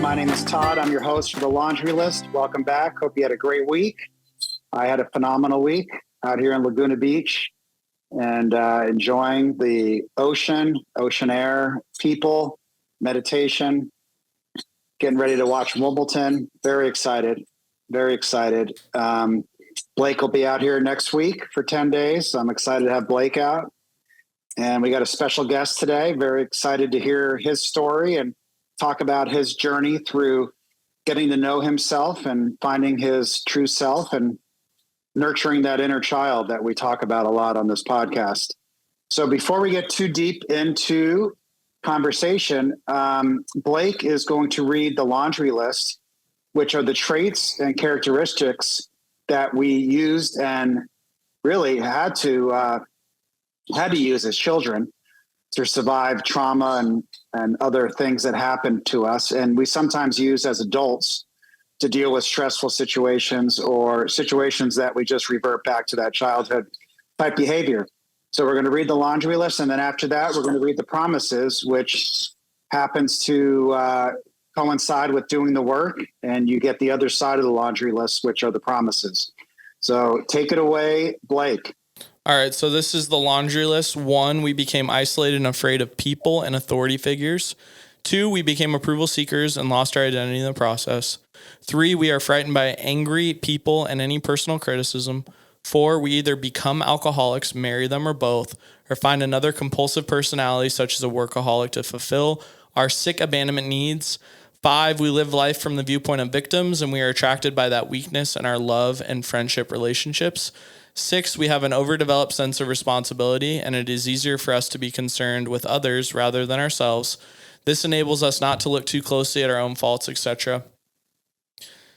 My name is Todd. I'm your host for The Laundry List. Welcome back. Hope you had a great week. I had a phenomenal week out here in Laguna Beach and enjoying the ocean air, people, meditation, getting ready to watch Wimbledon. Very excited. Very excited. Blake will be out here next week for 10 days. So I'm excited to have Blake out. And we got a special guest today. Very excited to hear his story and talk about his journey through getting to know himself and finding his true self and nurturing that inner child that we talk about a lot on this podcast. So before we get too deep into conversation, Blake is going to read the laundry list, which are the traits and characteristics that we used and really had to use as children to survive trauma and other things that happened to us. And we sometimes use as adults to deal with stressful situations or situations that we just revert back to that childhood type behavior. So we're going to read the laundry list. And then after that, we're going to read the promises, which happens to coincide with doing the work. And you get the other side of the laundry list, which are the promises. So take it away, Blake. All right, so this is the laundry list. 1, we became isolated and afraid of people and authority figures. 2, we became approval seekers and lost our identity in the process. 3, we are frightened by angry people and any personal criticism. 4, we either become alcoholics, marry them or both, or find another compulsive personality such as a workaholic to fulfill our sick abandonment needs. 5, we live life from the viewpoint of victims and we are attracted by that weakness in our love and friendship relationships. 6, we have an overdeveloped sense of responsibility, and it is easier for us to be concerned with others rather than ourselves. This enables us not to look too closely at our own faults, etc.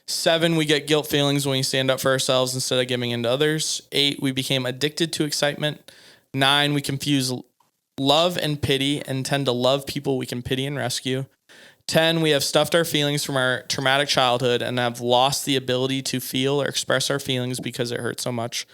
7, we get guilt feelings when we stand up for ourselves instead of giving in to others. 8, we became addicted to excitement. 9, we confuse love and pity and tend to love people we can pity and rescue. 10, we have stuffed our feelings from our traumatic childhood and have lost the ability to feel or express our feelings because it hurts so much.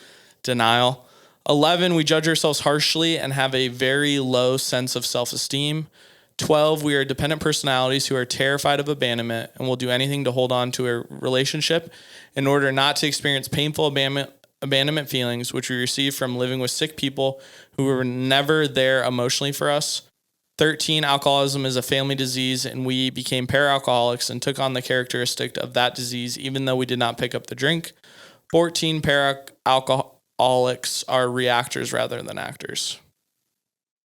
Denial. 11, we judge ourselves harshly and have a very low sense of self-esteem. 12, we are dependent personalities who are terrified of abandonment and will do anything to hold on to a relationship in order not to experience painful abandonment feelings, which we receive from living with sick people who were never there emotionally for us. 13, alcoholism is a family disease, and we became para-alcoholics and took on the characteristic of that disease, even though we did not pick up the drink. 14, para-alcoholics are reactors rather than actors.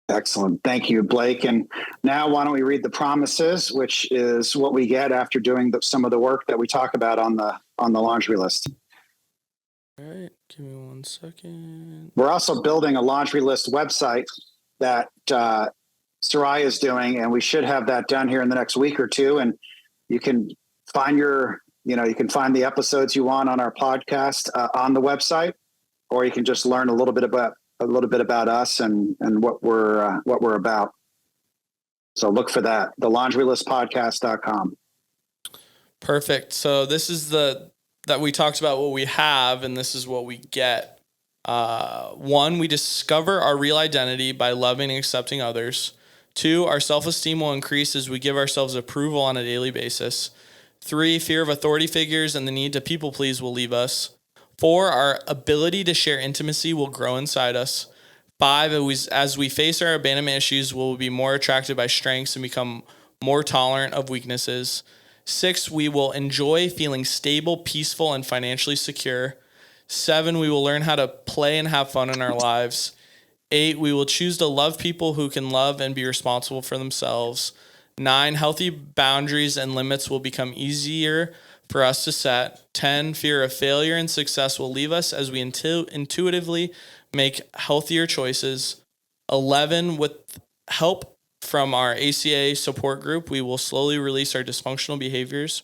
Excellent. Thank you, Blake. And now why don't we read the promises, which is what we get after doing some of the work that we talk about on the laundry list. All right. Give me 1 second. We're also building a laundry list website that Sarai is doing, and we should have that done here in the next week or two. And you can find you can find the episodes you want on our podcast on the website, or you can just learn a little bit about us and what we're about. So look for that, thelaundrylistpodcast.com. Perfect. So this is that we talked about what we have, and this is what we get. 1, we discover our real identity by loving and accepting others. 2, our self-esteem will increase as we give ourselves approval on a daily basis. 3, fear of authority figures and the need to people please will leave us. 4, our ability to share intimacy will grow inside us. 5, as we face our abandonment issues, we'll be more attracted by strengths and become more tolerant of weaknesses. 6, we will enjoy feeling stable, peaceful, and financially secure. 7, we will learn how to play and have fun in our lives. 8, we will choose to love people who can love and be responsible for themselves. 9, healthy boundaries and limits will become easier for us to set. 10, fear of failure and success will leave us as we intuitively make healthier choices. 11, with help from our ACA support group, we will slowly release our dysfunctional behaviors.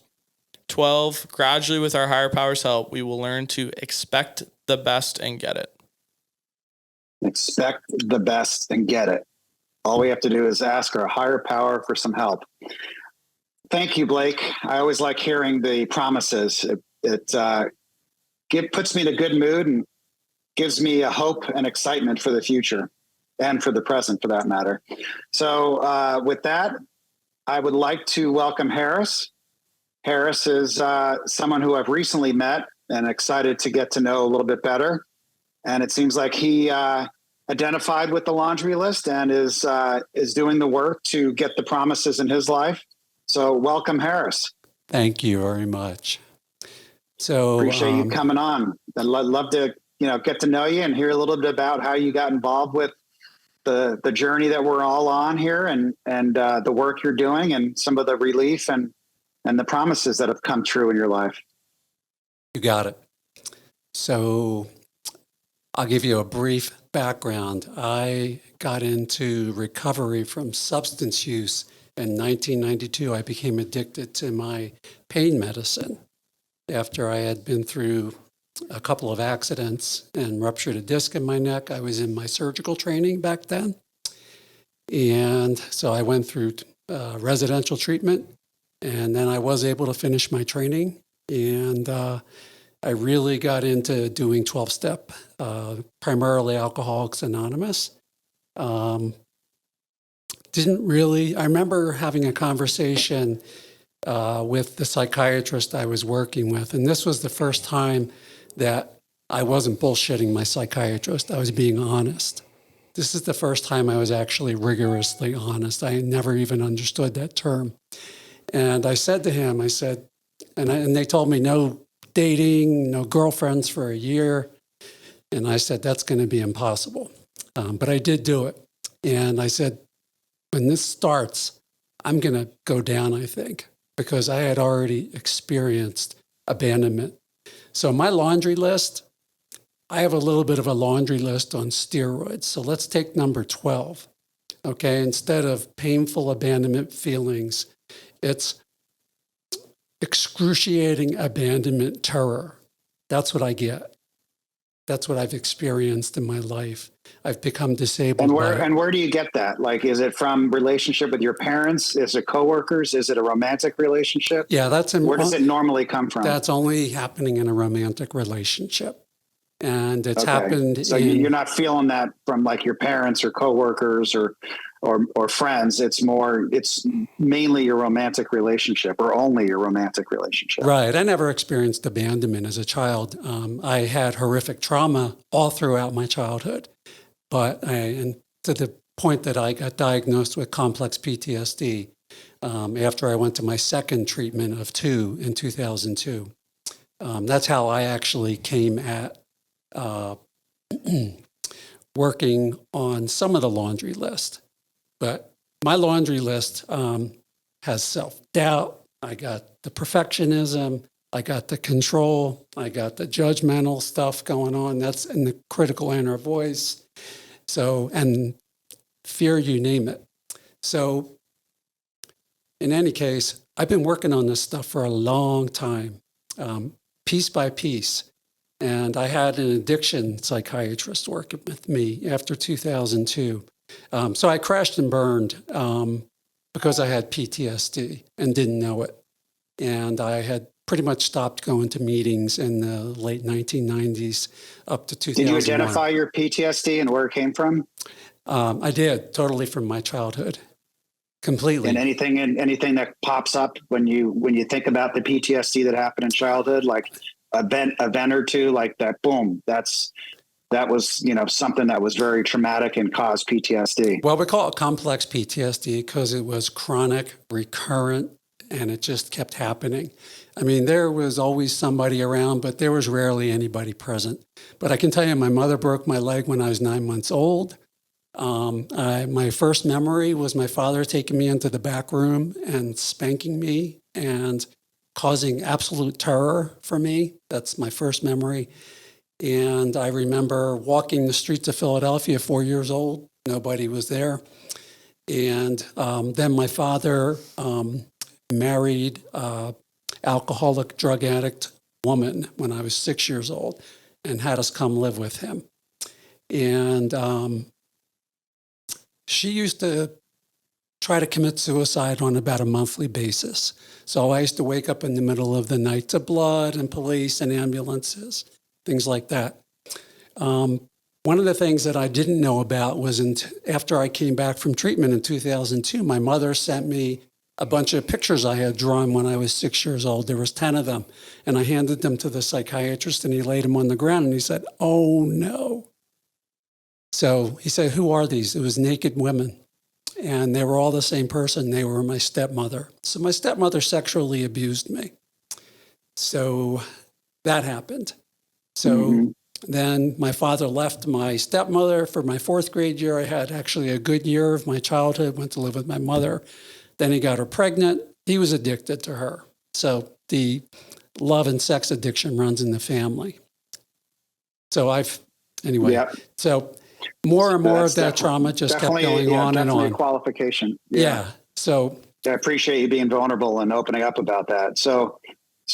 12, gradually with our higher powers' help, we will learn to expect the best and get it. Expect the best and get it. All we have to do is ask our higher power for some help. Thank you, Blake. I always like hearing the promises. It puts me in a good mood and gives me a hope and excitement for the future and for the present, for that matter. So with that, I would like to welcome Harris. Harris is someone who I've recently met and excited to get to know a little bit better. And it seems like he identified with the laundry list and is doing the work to get the promises in his life. So welcome, Harris. Thank you very much. So Appreciate you coming on. I'd love to get to know you and hear a little bit about how you got involved with the journey that we're all on here, and the work you're doing, and some of the relief and the promises that have come true in your life. You got it. So I'll give you a brief background. I got into recovery from substance use in 1992. I became addicted to my pain medicine after I had been through a couple of accidents and ruptured a disc in my neck. I was in my surgical training back then. And so I went through residential treatment, and then I was able to finish my training. And I really got into doing 12-step, primarily Alcoholics Anonymous. I remember having a conversation with the psychiatrist I was working with. And this was the first time that I wasn't bullshitting my psychiatrist. I was being honest. This is the first time I was actually rigorously honest. I never even understood that term. And I said to him, and they told me no dating, no girlfriends for a year. And I said, that's going to be impossible. But I did do it. And I said, when this starts, I'm going to go down, I think, because I had already experienced abandonment. So my laundry list, I have a little bit of a laundry list on steroids. So let's take number 12. Okay, instead of painful abandonment feelings, it's excruciating abandonment terror. That's what I get. That's what I've experienced in my life. I've become disabled. And where do you get that? Like, is it from relationship with your parents? Is it coworkers? Is it a romantic relationship? Yeah, where does it normally come from? That's only happening in a romantic relationship. And it's happened. So you're not feeling that from like your parents or coworkers or friends. It's mainly your romantic relationship, or only your romantic relationship. Right. I never experienced abandonment as a child. I had horrific trauma all throughout my childhood, and to the point that I got diagnosed with complex PTSD after I went to my second treatment of 2 in 2002. That's how I actually came at working on some of the laundry list. But my laundry list has self-doubt. I got the perfectionism. I got the control. I got the judgmental stuff going on. That's in the critical inner voice. So, and fear, you name it. So in any case, I've been working on this stuff for a long time, piece by piece. And I had an addiction psychiatrist working with me after 2002. So I crashed and burned because I had PTSD and didn't know it. And I had pretty much stopped going to meetings in the late 1990s up to 2001. Did you identify your PTSD and where it came from? I did, totally from my childhood, completely. And anything that pops up when you think about the PTSD that happened in childhood, like event or two, like that, boom, that was, something that was very traumatic and caused PTSD. Well, we call it complex PTSD because it was chronic, recurrent, and it just kept happening. I mean, there was always somebody around, but there was rarely anybody present. But I can tell you, my mother broke my leg when I was 9 months old. My first memory was my father taking me into the back room and spanking me and causing absolute terror for me. That's my first memory. And I remember walking the streets of Philadelphia, 4 years old. Nobody was there. And then my father married an alcoholic, drug addict woman when I was 6 years old and had us come live with him. And she used to try to commit suicide on about a monthly basis. So I used to wake up in the middle of the night to blood and police and ambulances, things like that. One of the things that I didn't know about was after I came back from treatment in 2002, my mother sent me a bunch of pictures I had drawn when I was 6 years old. There was 10 of them. And I handed them to the psychiatrist, and he laid them on the ground, and he said, "Oh, no." So he said, "Who are these?" It was naked women. And they were all the same person. They were my stepmother. So my stepmother sexually abused me. So that happened. So then my father left my stepmother for my 4th grade year. I had actually a good year of my childhood, went to live with my mother. Then he got her pregnant. He was addicted to her. So the love and sex addiction runs in the family. So anyway, Yeah. so more and more of That's that trauma just kept going on and definitely on. a qualification. Yeah. So I appreciate you being vulnerable and opening up about that. So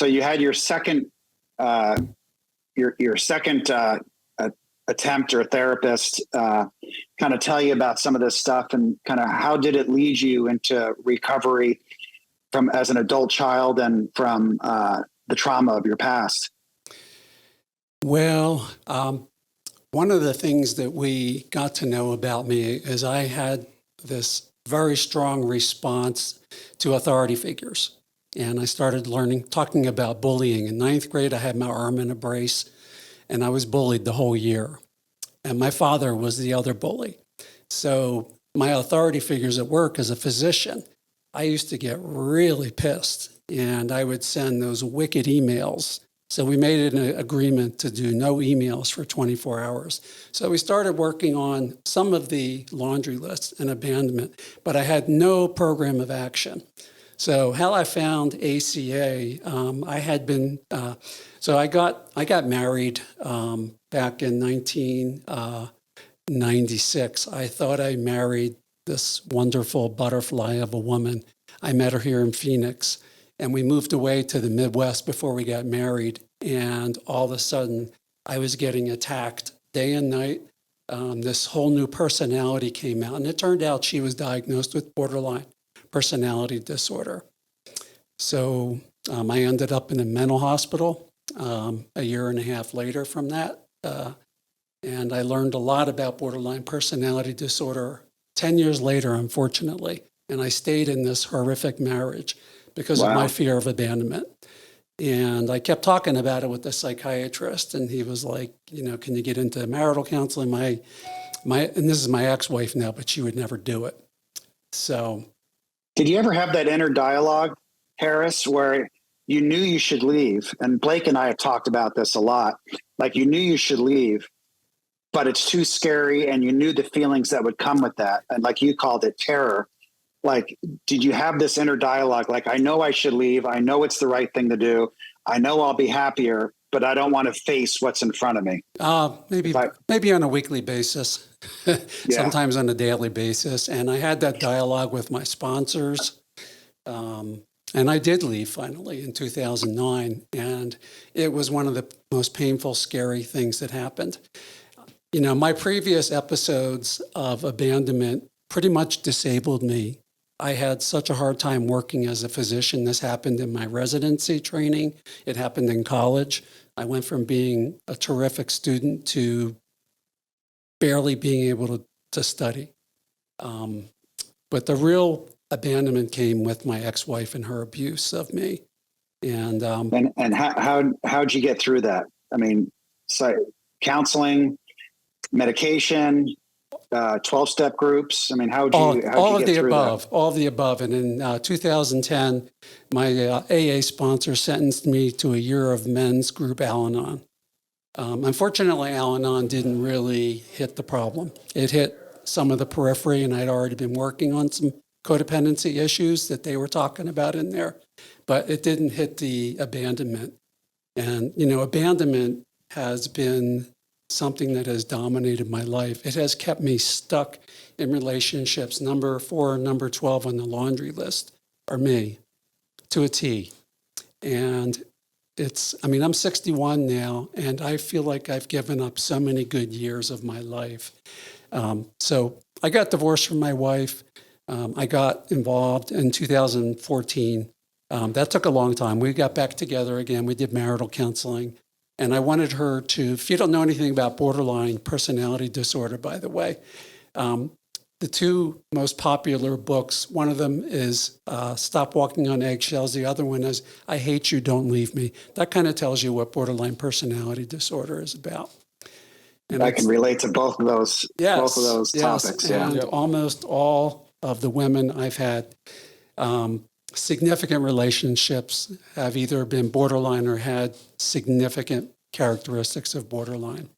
you had your second, your second attempt, or therapist kind of tell you about some of this stuff, and kind of how did it lead you into recovery from as an adult child and from the trauma of your past? Well, one of the things that we got to know about me is I had this very strong response to authority figures. And I started talking about bullying. In 9th grade, I had my arm in a brace, and I was bullied the whole year. And my father was the other bully. So my authority figures at work as a physician, I used to get really pissed, and I would send those wicked emails. So we made an agreement to do no emails for 24 hours. So we started working on some of the laundry lists and abandonment, but I had no program of action. So how I found ACA, I had been, so I got married back in 1996. I thought I married this wonderful butterfly of a woman. I met her here in Phoenix, and we moved away to the Midwest before we got married. And all of a sudden, I was getting attacked day and night. This whole new personality came out, and it turned out she was diagnosed with borderline personality disorder. So I ended up in a mental hospital a year and a half later from that. And I learned a lot about borderline personality disorder 10 years later, unfortunately. And I stayed in this horrific marriage because of my fear of abandonment. And I kept talking about it with the psychiatrist, and he was like, can you get into marital counseling? And this is my ex-wife now, but she would never do it. So. Did you ever have that inner dialogue, Harris, where you knew you should leave? And Blake and I have talked about this a lot. Like, you knew you should leave, but it's too scary, and you knew the feelings that would come with that. And like you called it, terror. Like, did you have this inner dialogue? Like, I know I should leave. I know it's the right thing to do. I know I'll be happier, but I don't want to face what's in front of me. Maybe on a weekly basis, sometimes on a daily basis. And I had that dialogue with my sponsors. And I did leave finally in 2009. And it was one of the most painful, scary things that happened. My previous episodes of abandonment pretty much disabled me. I had such a hard time working as a physician. This happened in my residency training. It happened in college. I went from being a terrific student to barely being able to study. But the real abandonment came with my ex-wife and her abuse of me. And how'd you get through that? I mean, counseling, medication, 12-step groups. I mean, how'd you get through that? All of the above. And in 2010, my AA sponsor sentenced me to a year of men's group Al-Anon. Unfortunately, Al-Anon didn't really hit the problem. It hit some of the periphery, and I'd already been working on some codependency issues that they were talking about in there, but it didn't hit the abandonment. And, abandonment has been something that has dominated my life. It has kept me stuck in relationships. Number 4 and number 12 on the laundry list are me, to a T. And I'm 61 now, and I feel like I've given up so many good years of my life. So I got divorced from my wife. I got involved in 2014. That took a long time. We got back together again. We did marital counseling. And I wanted her to, if you don't know anything about borderline personality disorder, by the way, the two most popular books, one of them is Stop Walking on Eggshells. The other one is I Hate You, Don't Leave Me. That kind of tells you what borderline personality disorder is about. And I can relate to both of those. yes, both of those topics. Yeah. And almost all of the women I've had significant relationships have either been borderline or had significant characteristics of borderline.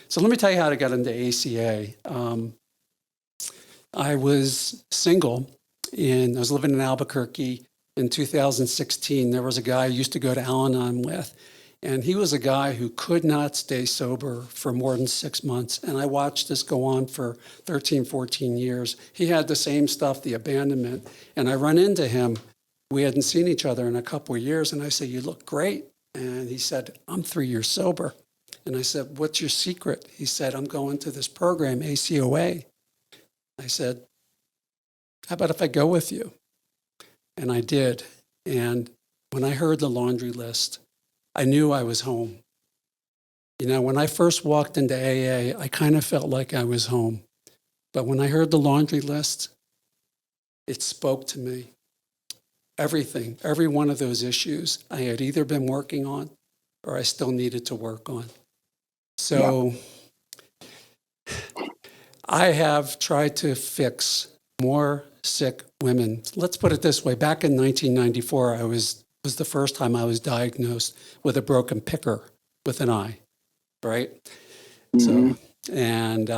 So let me tell you how I got into ACA. I was single and I was living in Albuquerque in 2016. There was a guy I used to go to Al-Anon with, and he was a guy who could not stay sober for more than 6 months. And I watched this go on for 13, 14 years. He had the same stuff, the abandonment. And I run into him. We hadn't seen each other in a couple of years. And I said, "You look great." And he said, "I'm 3 years sober." And I said, "What's your secret?" He said, "I'm going to this program, ACOA. I said, "How about if I go with you?" And I did. And when I heard the laundry list, I knew I was home. You know, when I first walked into AA, I kind of felt like I was home. But when I heard the laundry list, it spoke to me. Everything, every one of those issues I had either been working on or I still needed to work on. So I have tried to fix more sick women. Let's put it this way. Back in 1994, was the first time I was diagnosed with a broken picker with an eye, right? So, and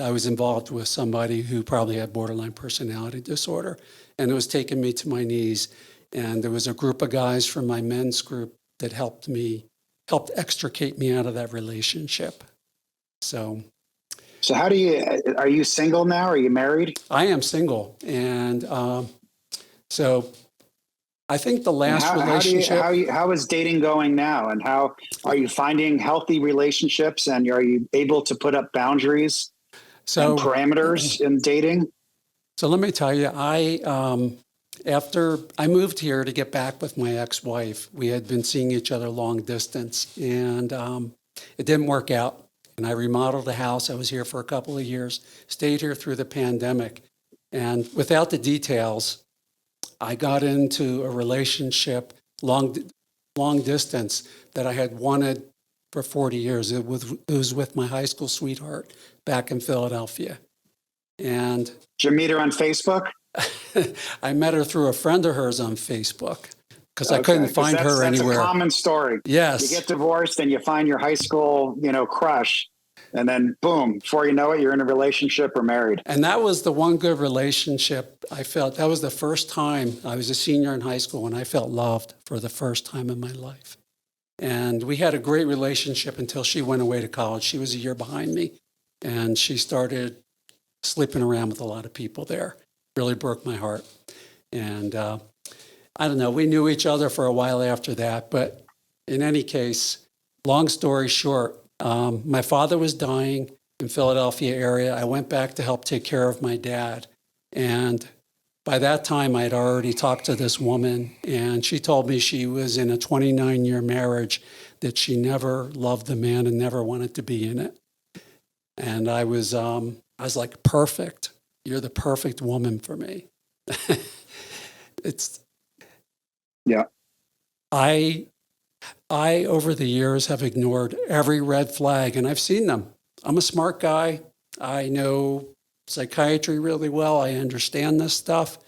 I was involved with somebody who probably had borderline personality disorder, and it was taking me to my knees. And there was a group of guys from my men's group that helped extricate me out of that relationship. So are you single now? Are you married? I am single. And so I think the last relationship. How is dating going now? And how are you finding healthy relationships? And are you able to put up boundaries and parameters in dating? So let me tell you, after I moved here to get back with my ex-wife, we had been seeing each other long distance, and it didn't work out. And I remodeled the house. I was here for a couple of years, stayed here through the pandemic. And without the details, I got into a relationship, long distance, that I had wanted for 40 years. It was with my high school sweetheart back in Philadelphia. And did you meet her on Facebook? I met her through a friend of hers on Facebook because I couldn't find her anywhere. That's a common story. Yes. You get divorced and you find your high school, crush, and then boom, before you know it, you're in a relationship or married. And that was the one good relationship I felt. That was the first time I was a senior in high school and I felt loved for the first time in my life. And we had a great relationship until she went away to college. She was a year behind me, and she started sleeping around with a lot of people there. Really broke my heart. And I don't know, we knew each other for a while after that. But in any case, long story short, my father was dying in Philadelphia area. I went back to help take care of my dad. And by that time, I'd already talked to this woman, and she told me she was in a 29-year marriage, that she never loved the man and never wanted to be in it. And I was like, perfect. You're the perfect woman for me. I over the years have ignored every red flag, and I've seen them. I'm a smart guy. I know psychiatry really well. I understand this stuff.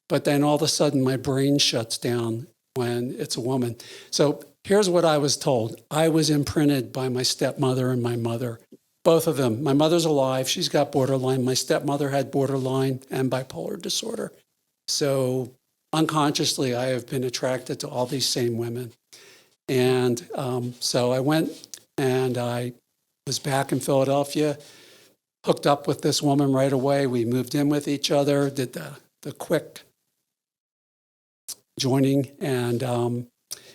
But then all of a sudden my brain shuts down when it's a woman. So here's what I was told. I was imprinted by my stepmother and my mother. Both of them. My mother's alive. She's got borderline. My stepmother had borderline and bipolar disorder. So unconsciously, I have been attracted to all these same women. And so I went and I was back in Philadelphia, hooked up with this woman right away. We moved in with each other, did the quick joining. And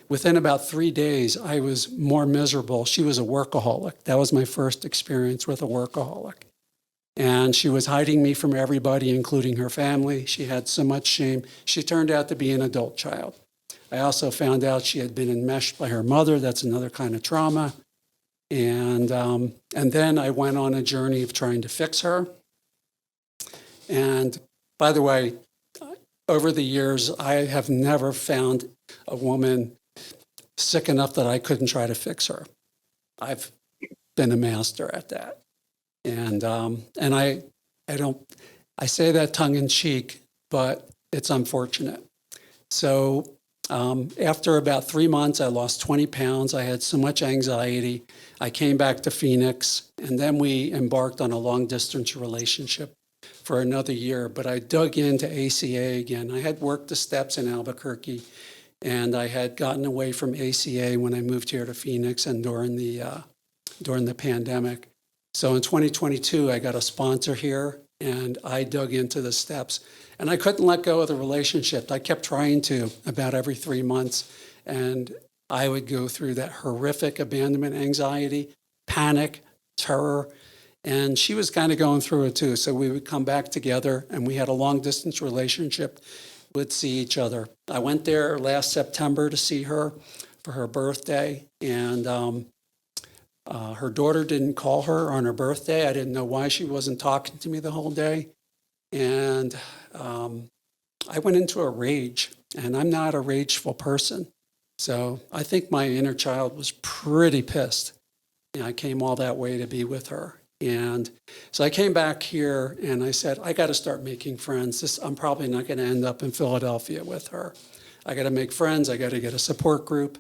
within about 3 days, I was more miserable. She was a workaholic. That was my first experience with a workaholic. And she was hiding me from everybody, including her family. She had so much shame. She turned out to be an adult child. I also found out she had been enmeshed by her mother. That's another kind of trauma. And then I went on a journey of trying to fix her. And by the way, over the years, I have never found a woman sick enough that I couldn't try to fix her. I've been a master at that. And I say that tongue in cheek, but it's unfortunate. So after about 3 months, I lost 20 pounds. I had so much anxiety. I came back to Phoenix, and then we embarked on a long distance relationship for another year. But I dug into ACA again. I had worked the steps in Albuquerque, and I had gotten away from ACA when I moved here to Phoenix and during the pandemic. So in 2022, I got a sponsor here, and I dug into the steps. And I couldn't let go of the relationship. I kept trying to about every 3 months. And I would go through that horrific abandonment anxiety, panic, terror. And she was kind of going through it too. So we would come back together, and we had a long distance relationship, would see each other. I went there last September to see her for her birthday. And her daughter didn't call her on her birthday. I didn't know why she wasn't talking to me the whole day. And I went into a rage, and I'm not a rageful person. So I think my inner child was pretty pissed. And I came all that way to be with her. And so I came back here and I said, I got to start making friends. I'm probably not going to end up in Philadelphia with her. I got to make friends. I got to get a support group.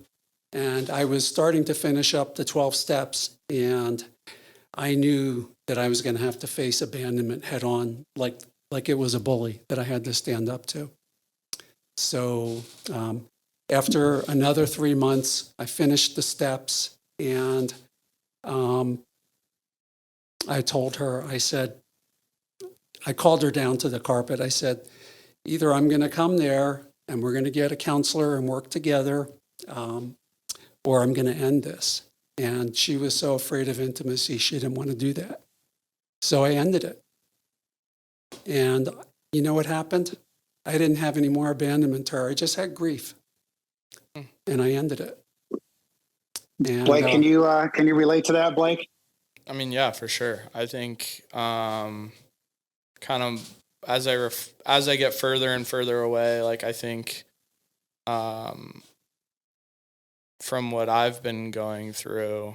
And I was starting to finish up the 12 steps, and I knew that I was going to have to face abandonment head on, like it was a bully that I had to stand up to. So after another 3 months, I finished the steps, and I told her, I called her down to the carpet. I said, either I'm going to come there and we're going to get a counselor and work together, or I'm going to end this. And she was so afraid of intimacy, she didn't want to do that. So I ended it. And you know what happened? I didn't have any more abandonment terror. I just had grief. And I ended it. And, Blake, can you relate to that, Blake? I mean, yeah, for sure. I think kind of as I get further and further away, like I think from what I've been going through,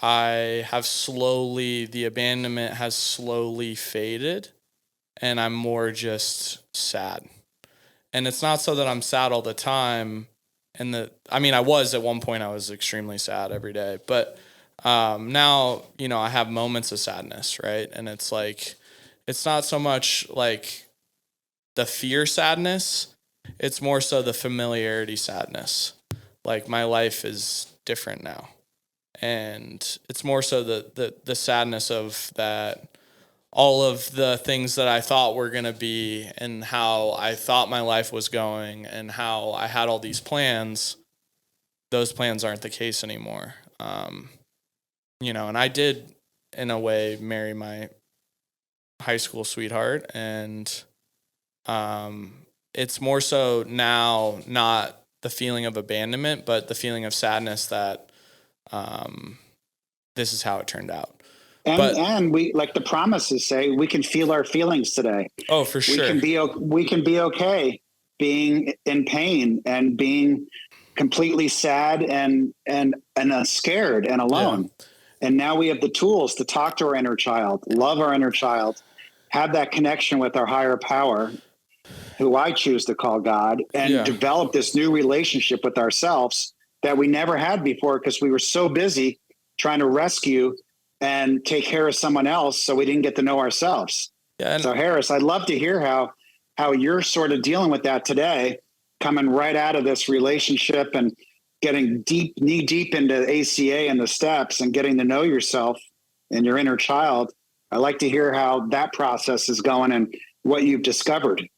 the abandonment has slowly faded, and I'm more just sad. And it's not so that I'm sad all the time. I was at one point, I was extremely sad every day, but now, I have moments of sadness, right? And it's like, it's not so much like the fear sadness, it's more so the familiarity sadness. Like my life is different now. And it's more so the sadness of that, all of the things that I thought were going to be and how I thought my life was going and how I had all these plans, those plans aren't the case anymore. And I did, in a way, marry my high school sweetheart. And it's more so now not the feeling of abandonment, but the feeling of sadness that this is how it turned out. And we, like the promises say, we can feel our feelings today. Oh, for sure. We can be okay being in pain and being completely sad and scared and alone. Yeah. And now we have the tools to talk to our inner child, love our inner child, have that connection with our higher power, who I choose to call God, and develop this new relationship with ourselves that we never had before because we were so busy trying to rescue and take care of someone else, so we didn't get to know ourselves. Yeah, so Harris, I'd love to hear how you're sort of dealing with that today, coming right out of this relationship and getting knee deep into ACA and the steps and getting to know yourself and your inner child. I'd like to hear how that process is going and what you've discovered.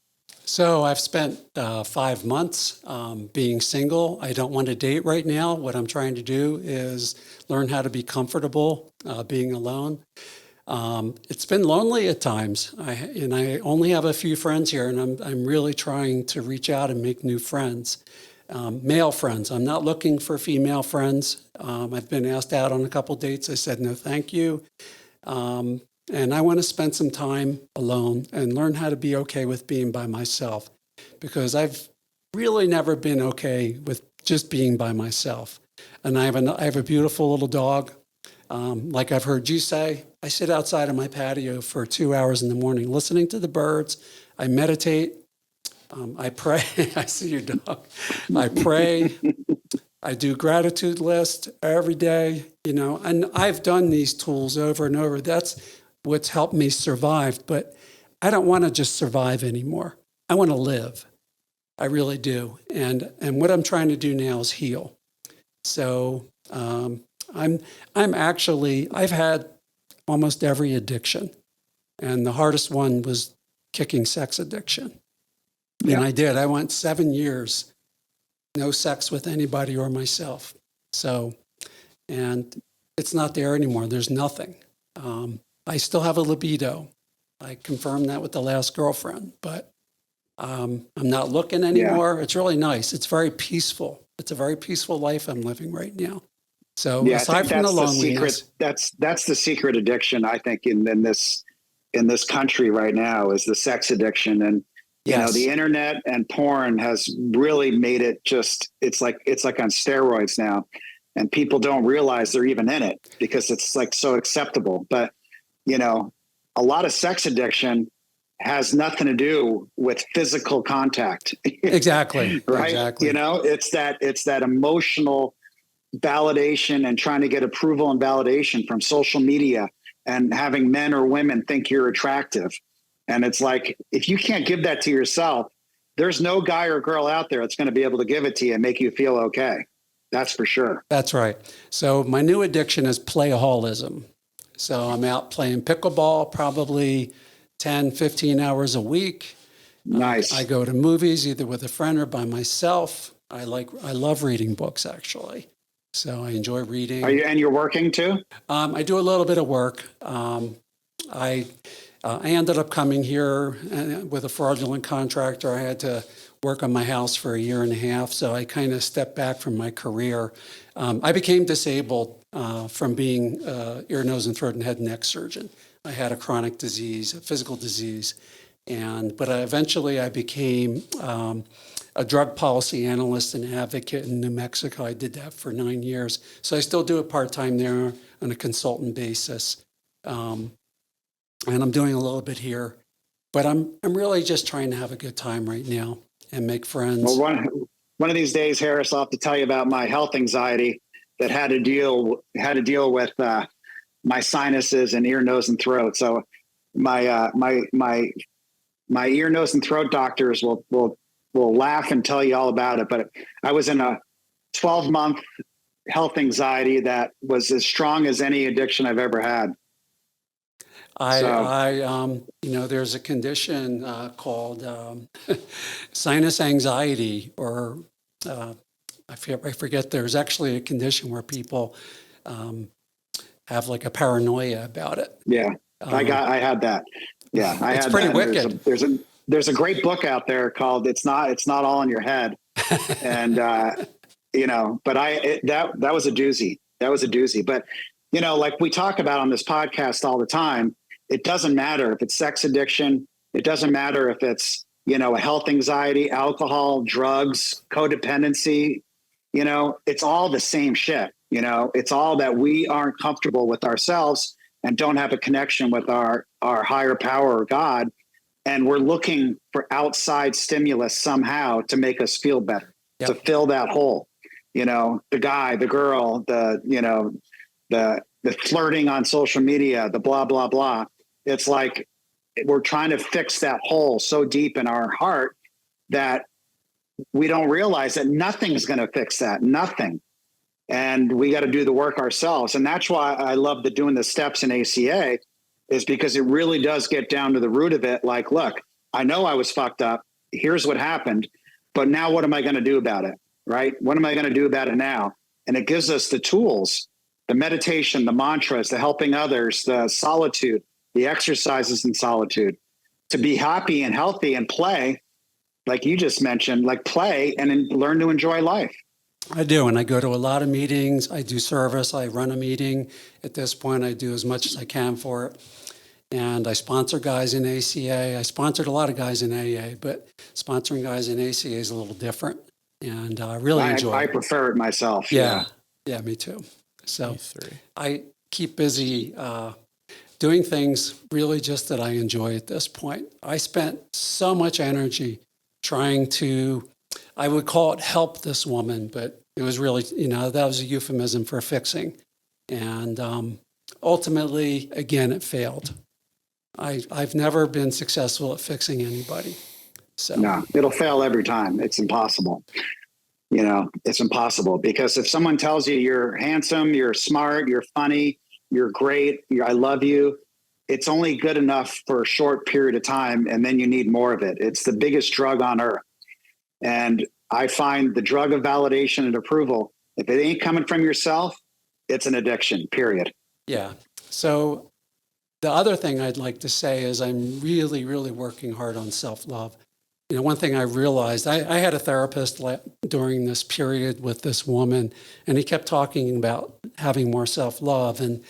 So I've spent 5 months being single. I don't want to date right now. What I'm trying to do is learn how to be comfortable being alone. It's been lonely at times. I only have a few friends here, and I'm really trying to reach out and make new friends, male friends. I'm not looking for female friends. I've been asked out on a couple dates. I said no, thank you. And I want to spend some time alone and learn how to be okay with being by myself, because I've really never been okay with just being by myself. And I have a beautiful little dog. Like I've heard you say, I sit outside on my patio for 2 hours in the morning listening to the birds. I meditate. I pray. I see your dog. I pray. I do gratitude list every day, and I've done these tools over and over. That's what's helped me survive. But I don't want to just survive anymore. I want to live. I really do. And what I'm trying to do now is heal. So I've had almost every addiction, and the hardest one was kicking sex addiction. Yeah. And I did. I went 7 years, no sex with anybody or myself. So, and it's not there anymore. There's nothing. I still have a libido. I confirmed that with the last girlfriend, but I'm not looking anymore. It's really nice. It's very peaceful. It's a very peaceful life I'm living right now. So aside from the loneliness, that's the secret addiction, I think, in this country right now, is the sex addiction. And the internet and porn has really made it it's like on steroids now, and people don't realize they're even in it because it's like so acceptable. But a lot of sex addiction has nothing to do with physical contact. Exactly. Right. Exactly. It's that emotional validation and trying to get approval and validation from social media and having men or women think you're attractive. And it's like, if you can't give that to yourself, there's no guy or girl out there that's going to be able to give it to you and make you feel okay. That's for sure. That's right. So my new addiction is playaholism. So I'm out playing pickleball probably 10, 15 hours a week. Nice. I go to movies either with a friend or by myself. I love reading books, actually. So I enjoy reading. And you're working too? I do a little bit of work. I ended up coming here with a fraudulent contractor. I had to work on my house for 1.5 years, so I kind of stepped back from my career. I became disabled from being ear, nose, and throat and head and neck surgeon. I had a chronic disease, a physical disease, but eventually I became a drug policy analyst and advocate in New Mexico. I did that for 9 years, so I still do it part-time there on a consultant basis. And I'm doing a little bit here, but I'm really just trying to have a good time right now and make friends. Well, one of these days, Harris, I'll have to tell you about my health anxiety that had to deal with my sinuses and ear, nose, and throat. So my ear, nose, and throat doctors will laugh and tell you all about it. But I was in a 12-month health anxiety that was as strong as any addiction I've ever had. There's a condition called sinus anxiety, or I forget. There's actually a condition where people have like a paranoia about it. Yeah, I had that. Yeah, it's pretty wicked. There's a great book out there called "It's Not All in Your Head," and but that was a doozy. That was a doozy. But like we talk about on this podcast all the time. It doesn't matter if it's sex addiction. It doesn't matter if it's, a health anxiety, alcohol, drugs, codependency. It's all the same shit. It's all that we aren't comfortable with ourselves and don't have a connection with our higher power or God. And we're looking for outside stimulus somehow to make us feel better, to fill that hole. The guy, the girl, the flirting on social media, the blah, blah, blah. It's like we're trying to fix that hole so deep in our heart that we don't realize that nothing's going to fix that. Nothing. And we got to do the work ourselves. And that's why I love doing the steps in ACA, is because it really does get down to the root of it. Like, look, I know I was fucked up. Here's what happened. But now what am I going to do about it? Right? What am I going to do about it now? And it gives us the tools, the meditation, the mantras, the helping others, the solitude, the exercises in solitude, to be happy and healthy and play, like you just mentioned, like play and learn to enjoy life. I do. And I go to a lot of meetings. I do service. I run a meeting. At this point, I do as much as I can for it. And I sponsor guys in ACA. I sponsored a lot of guys in AA, but sponsoring guys in ACA is a little different. And I really enjoy I it. prefer it myself. Yeah. Yeah, me too. So E3. I keep busy doing things really just that I enjoy at this point. I spent so much energy trying to, I would call it help this woman, but it was really, that was a euphemism for fixing. And ultimately, again, it failed. I've never been successful at fixing anybody. So No, it'll fail every time. It's impossible. It's impossible, because if someone tells you you're handsome, you're smart, you're funny, you're great, I love you, it's only good enough for a short period of time, and then you need more of it. It's the biggest drug on earth. And I find the drug of validation and approval, if it ain't coming from yourself, it's an addiction, period. yeah. So the other thing I'd like to say is I'm really, really working hard on self-love. One thing I realized, I had a therapist during this period with this woman, and he kept talking about having more self-love. And,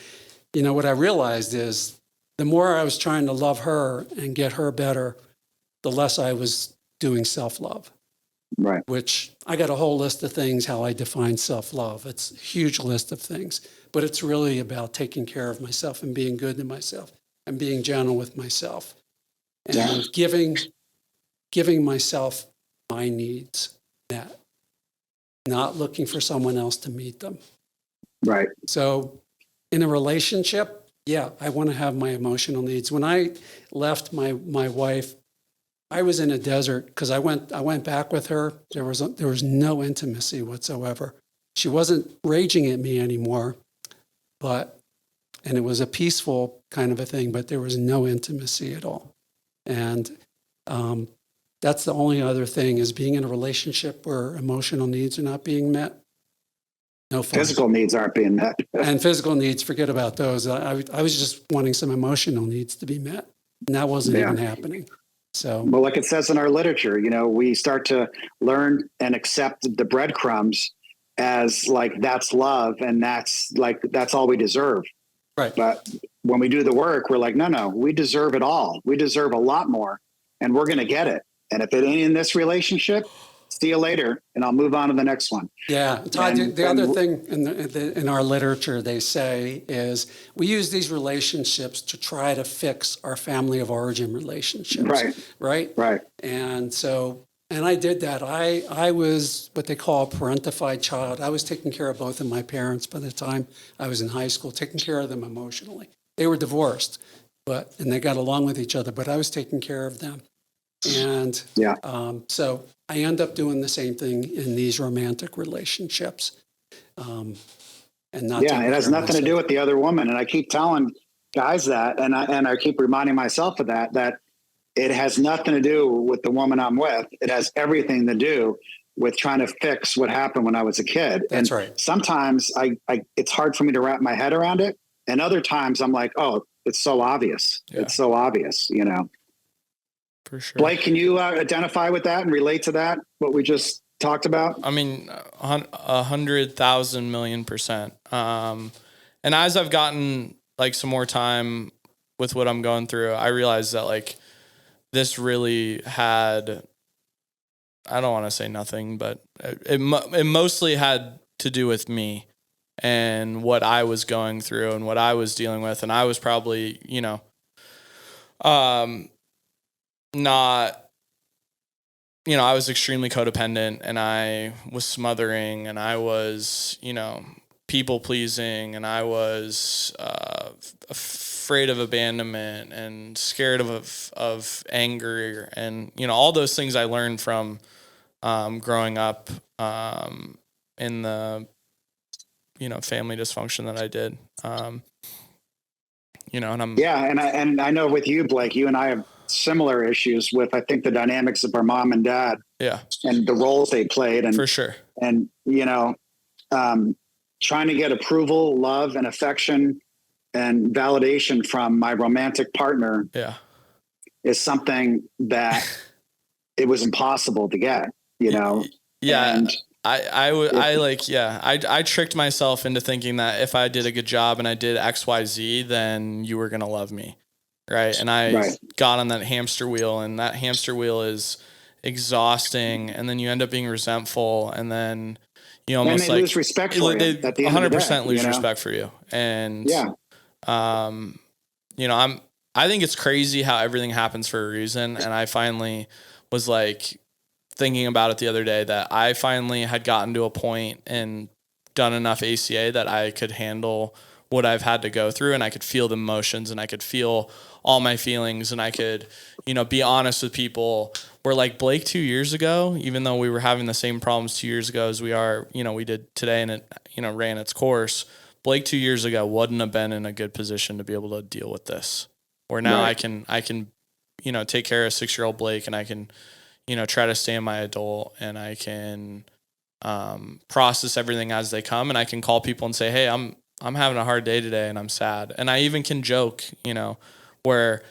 what I realized is the more I was trying to love her and get her better, the less I was doing self-love. Right. Which I got a whole list of things how I define self-love. It's a huge list of things, but it's really about taking care of myself and being good to myself and being gentle with myself and giving myself my needs met, not looking for someone else to meet them. Right. So in a relationship, yeah, I want to have my emotional needs. When I left my wife, I was in a desert because I went back with her. There was no intimacy whatsoever. She wasn't raging at me anymore, and it was a peaceful kind of a thing, but there was no intimacy at all. And that's the only other thing, is being in a relationship where emotional needs are not being met. No fun. Physical needs aren't being met. And physical needs, forget about those. I was just wanting some emotional needs to be met, and that wasn't even happening. So, well, like it says in our literature, we start to learn and accept the breadcrumbs as like that's love, and that's all we deserve. right. But when we do the work, we're like, no, we deserve it all. We deserve a lot more, and we're going to get it. And if it ain't in this relationship, see you later, and I'll move on to the next one. Yeah, Todd, the other thing in our literature they say is we use these relationships to try to fix our family of origin relationships. Right. And I did that. I was what they call a parentified child. I was taking care of both of my parents by the time I was in high school, taking care of them emotionally. They were divorced, and they got along with each other, but I was taking care of them. And so I end up doing the same thing in these romantic relationships. And not it has nothing to do with the other woman. And I keep telling guys that, and I keep reminding myself of that it has nothing to do with the woman I'm with. It has everything to do with trying to fix what happened when I was a kid. That's and right. Sometimes it's hard for me to wrap my head around it. And other times I'm like, oh, it's so obvious. Yeah. It's so obvious, For sure. Blake, can you identify with that and relate to that, what we just talked about? I mean, 100,000 million%. And as I've gotten like some more time with what I'm going through, I realized that like this really had, I don't want to say nothing, but it mostly had to do with me and what I was going through and what I was dealing with. And I was probably, I was extremely codependent, and I was smothering, and I was, people pleasing, and I was afraid of abandonment and scared of anger, and all those things I learned from growing up in the family dysfunction that I did. And I know with you, Blake, you and I have similar issues with, I think, the dynamics of our mom and dad. Yeah. And the roles they played. And for sure. And, trying to get approval, love, and affection and validation from my romantic partner is something that it was impossible to get, Yeah. And I tricked myself into thinking that if I did a good job and I did X, Y, Z, then you were going to love me. right? And I Right. got on that hamster wheel, and that hamster wheel is exhausting. And then you end up being resentful, and then you And almost they lose respect for you they at the end of the day, 100% lose you know? respect for you. And Yeah. you know, I think it's crazy how everything happens for a reason. And I finally was like thinking about it the other day that I finally had gotten to a point and done enough ACA that I could handle what I've had to go through, and I could feel the emotions, and I could feel all my feelings, and I could, you know, be honest with people. Where like Blake 2 years ago, even though we were having the same problems 2 years ago as we are, you know, we did today, and it, you know, ran its course. Blake 2 years ago wouldn't have been in a good position to be able to deal with this. Where now Right. I can, you know, take care of 6-year-old Blake, and I can, you know, try to stay in my adult, and I can process everything as they come, and I can call people and say, hey, I'm having a hard day today and I'm sad. And I even can joke, you know, where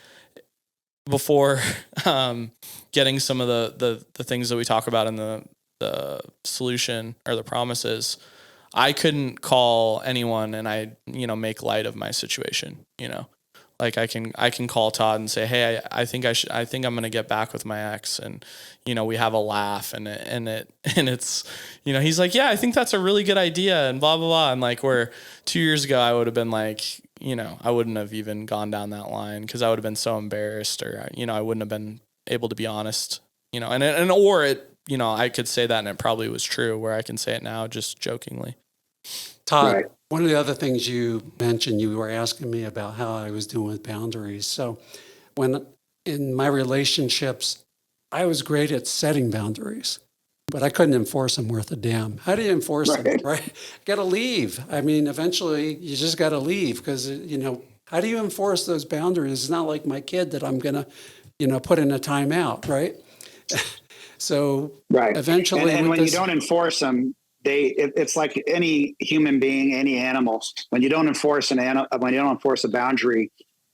before getting some of the things that we talk about in the solution or the promises, I couldn't call anyone and I, you know, make light of my situation, you know. Like I can call Todd and say, hey, I think I'm going to get back with my ex, and, you know, we have a laugh, and it's, you know, he's like, yeah, I think that's a really good idea, and blah, blah, blah. And like, where 2 years ago, I would have been like, you know, I wouldn't have even gone down that line because I would have been so embarrassed, or, you know, I wouldn't have been able to be honest, you know, or it, you know, I could say that and it probably was true, where I can say it now just jokingly. Todd, Right. one of the other things you mentioned, you were asking me about how I was doing with boundaries. So when in my relationships, I was great at setting boundaries, but I couldn't enforce them worth a damn. How do you enforce them, Right. right? Got to leave. I mean, eventually you just got to leave because, you know, how do you enforce those boundaries? It's not like my kid that I'm going to, you know, put in a timeout, right? So Right. eventually And with when this, you don't enforce them, it's like any human being, any animal. When you don't enforce when you don't enforce a boundary,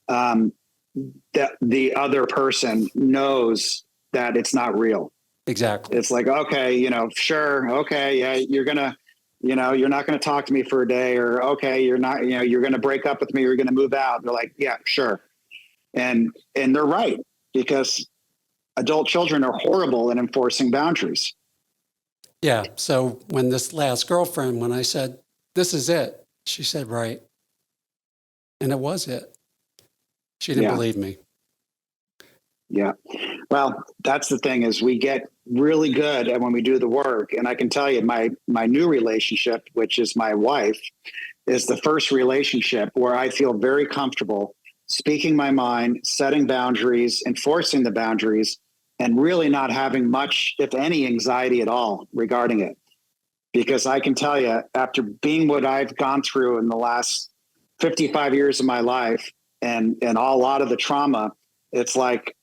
that the other person knows that it's not real. exactly. It's like, okay, you know, sure, okay, yeah, you're gonna, you know, you're not gonna talk to me for a day, or okay, you're not, you know, you're gonna break up with me, you're gonna move out. They're like, yeah, sure, and they're right, because adult children are horrible at enforcing boundaries. Yeah. So when this last girlfriend, when I said, this is it, she said, right. And it was it. She didn't Yeah. believe me. Yeah. Well, that's the thing, is we get really good at when we do the work. And I can tell you, my new relationship, which is my wife, is the first relationship where I feel very comfortable speaking my mind, setting boundaries, enforcing the boundaries, and really not having much, if any, anxiety at all regarding it. Because I can tell you, after being what I've gone through in the last 55 years of my life, and a lot of the trauma, it's like,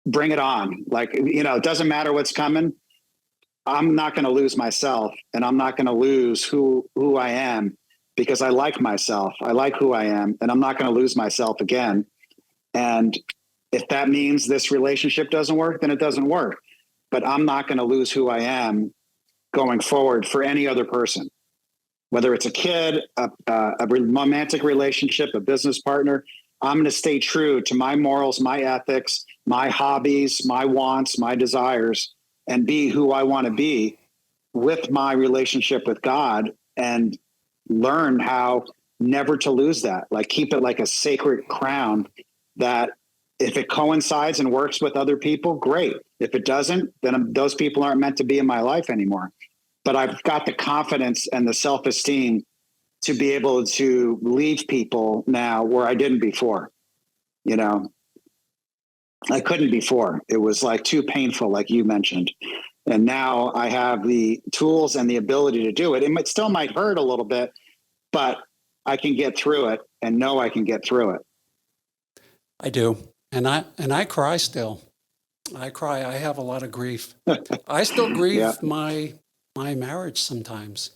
bring it on. Like, you know, it doesn't matter what's coming. I'm not going to lose myself, and I'm not going to lose who I am, because I like myself. I like who I am, and I'm not going to lose myself again. And if that means this relationship doesn't work, then it doesn't work. But I'm not going to lose who I am going forward for any other person, whether it's a kid, a romantic relationship, a business partner. I'm going to stay true to my morals, my ethics, my hobbies, my wants, my desires, and be who I want to be with my relationship with God, and learn how never to lose that. Like, keep it like a sacred crown, that if it coincides and works with other people, great. If it doesn't, then those people aren't meant to be in my life anymore. But I've got the confidence and the self-esteem to be able to leave people now where I didn't before. You know, I couldn't before. It was like too painful, like you mentioned. And now I have the tools and the ability to do it. It still might hurt a little bit, but I can get through it, and know I can get through it. I do. And I cry still. I cry. I have a lot of grief. I still grieve Yeah. my marriage sometimes.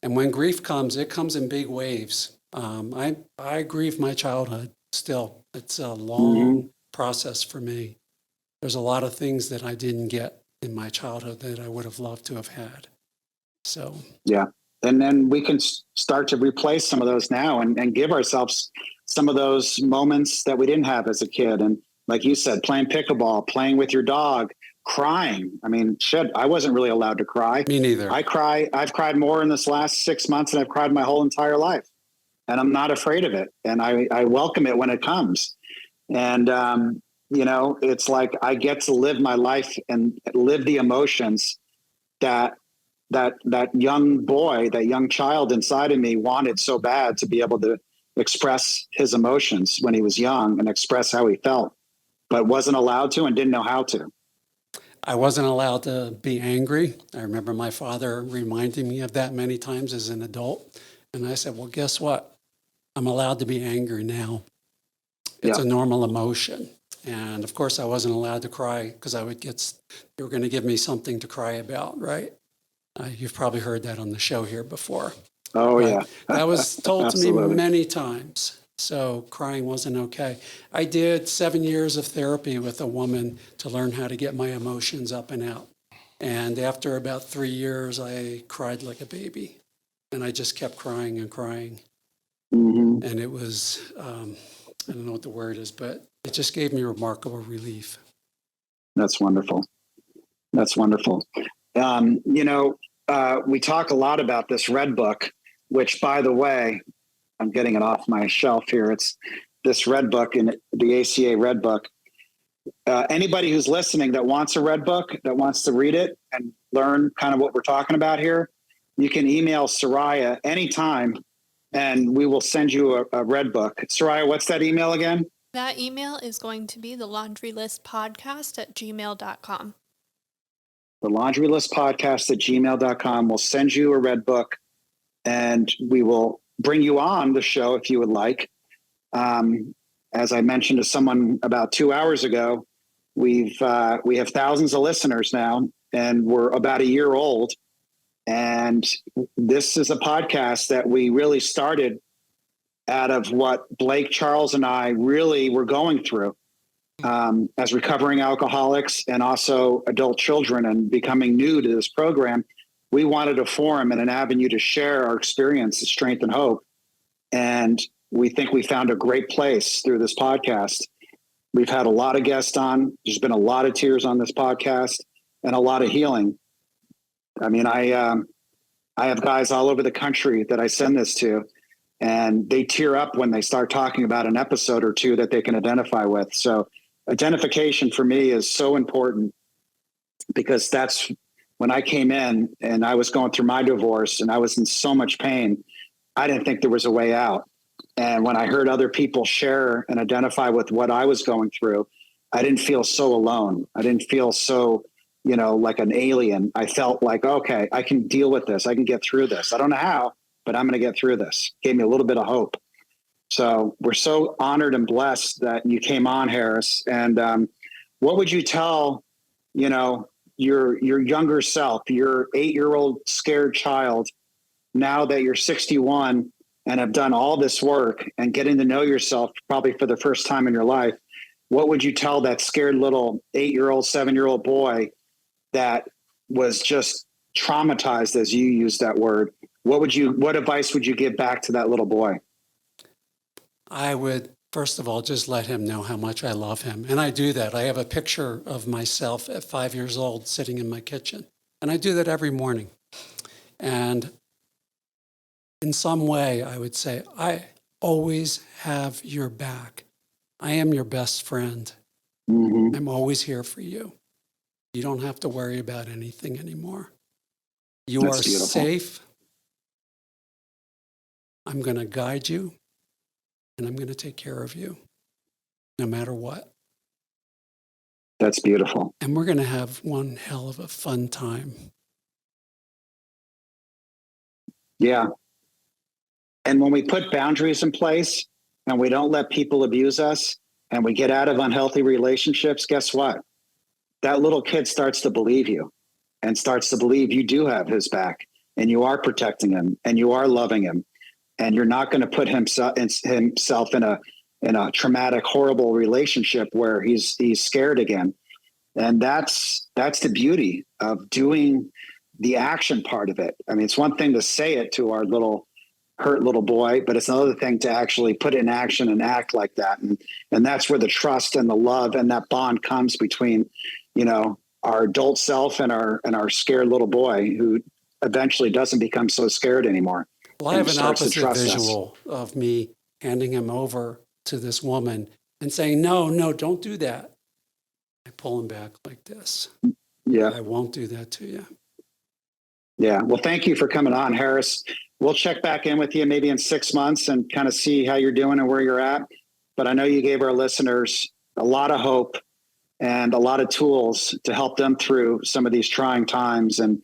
And when grief comes, it comes in big waves. I grieve my childhood still. It's a long process for me. There's a lot of things that I didn't get in my childhood that I would have loved to have had. So Yeah. And then we can start to replace some of those now, and give ourselves some of those moments that we didn't have as a kid. And like you said, playing pickleball, playing with your dog, crying. I mean, shit, I wasn't really allowed to cry. Me neither. I've cried more in this last 6 months than I've cried my whole entire life. And I'm not afraid of it. And I welcome it when it comes. And, it's like I get to live my life and live the emotions that young boy, that young child inside of me wanted so bad to be able to express his emotions when he was young and express how he felt, but wasn't allowed to and didn't know how to. I wasn't allowed to be angry. I remember my father reminding me of that many times as an adult. And I said, well, guess what? I'm allowed to be angry now. It's a normal emotion. And of course, I wasn't allowed to cry because they were going to give me something to cry about, right? You've probably heard that on the show here before. Oh, But yeah. that was told to me Absolutely. many times. So crying wasn't okay. I did 7 years of therapy with a woman to learn how to get my emotions up and out. And after about 3 years, I cried like a baby. And I just kept crying and crying. Mm-hmm. And it was, I don't know what the word is, but it just gave me remarkable relief. That's wonderful. That's wonderful. We talk a lot about this red book, which, by the way, I'm getting it off my shelf here. It's this red book in the ACA red book. Anybody who's listening that wants a red book, that wants to read it and learn kind of what we're talking about here, you can email Soraya anytime and we will send you a red book. Soraya, what's that email again? That email is going to be the laundrylistpodcast@gmail.com. The laundrylistpodcast@gmail.com. We'll send you a red book and we will bring you on the show if you would like. As I mentioned to someone about 2 hours ago, we have thousands of listeners now, and we're about a year old. And this is a podcast that we really started out of what Blake, Charles, and I really were going through as recovering alcoholics and also adult children, and becoming new to this program. We wanted a forum and an avenue to share our experience, strength, and hope. And we think we found a great place through this podcast. We've had a lot of guests on. There's been a lot of tears on this podcast and a lot of healing. I mean, I have guys all over the country that I send this to, and they tear up when they start talking about an episode or two that they can identify with. So identification for me is so important, because that's when I came in and I was going through my divorce and I was in so much pain. I didn't think there was a way out. And when I heard other people share and identify with what I was going through, I didn't feel so alone. I didn't feel so, like an alien. I felt like, okay, I can deal with this. I can get through this. I don't know how, but I'm going to get through this. Gave me a little bit of hope. So we're so honored and blessed that you came on, Harris. And what would you tell, your younger self, your 8-year-old scared child, now that you're 61 and have done all this work and getting to know yourself probably for the first time in your life? What would you tell that scared little 8-year-old, 7-year-old boy that was just traumatized, as you used that word? What advice would you give back to that little boy? I would, first of all, just let him know how much I love him. And I do that. I have a picture of myself at 5 years old sitting in my kitchen. And I do that every morning. And in some way, I would say, I always have your back. I am your best friend. Mm-hmm. I'm always here for you. You don't have to worry about anything anymore. You That's are beautiful. safe. I'm going to guide you, and I'm going to take care of you, no matter what. That's beautiful. And we're going to have one hell of a fun time. Yeah. And when we put boundaries in place and we don't let people abuse us and we get out of unhealthy relationships, guess what? That little kid starts to believe you and starts to believe you do have his back and you are protecting him and you are loving him, and you're not going to put himself in a traumatic, horrible relationship where he's scared again. And that's the beauty of doing the action part of it. I mean, it's one thing to say it to our little hurt little boy, but it's another thing to actually put it in action and act like that. And that's where the trust and the love and that bond comes between, our adult self and our scared little boy who eventually doesn't become so scared anymore. Well, I have an starts to opposite trust us. visual of me handing him over to this woman and saying, no, don't do that. I pull him back like this. Yeah. I won't do that to you. Yeah. Well, thank you for coming on, Harris. We'll check back in with you maybe in 6 months and kind of see how you're doing and where you're at. But I know you gave our listeners a lot of hope and a lot of tools to help them through some of these trying times. And,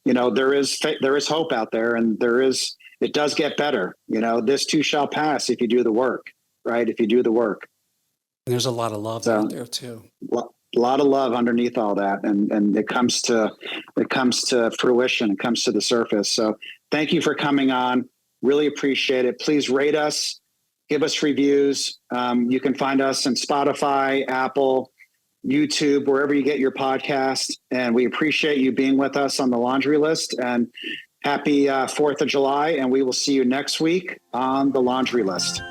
there is hope out there, and it does get better. This too shall pass if you do the work, right? If you do the work. And there's a lot of love out there too. A lot of love underneath all that. And it comes to fruition. It comes to the surface. So thank you for coming on. Really appreciate it. Please rate us, give us reviews. You can find us on Spotify, Apple, YouTube, wherever you get your podcast. And we appreciate you being with us on the Laundry List. And happy 4th of July. And we will see you next week on the Laundry List.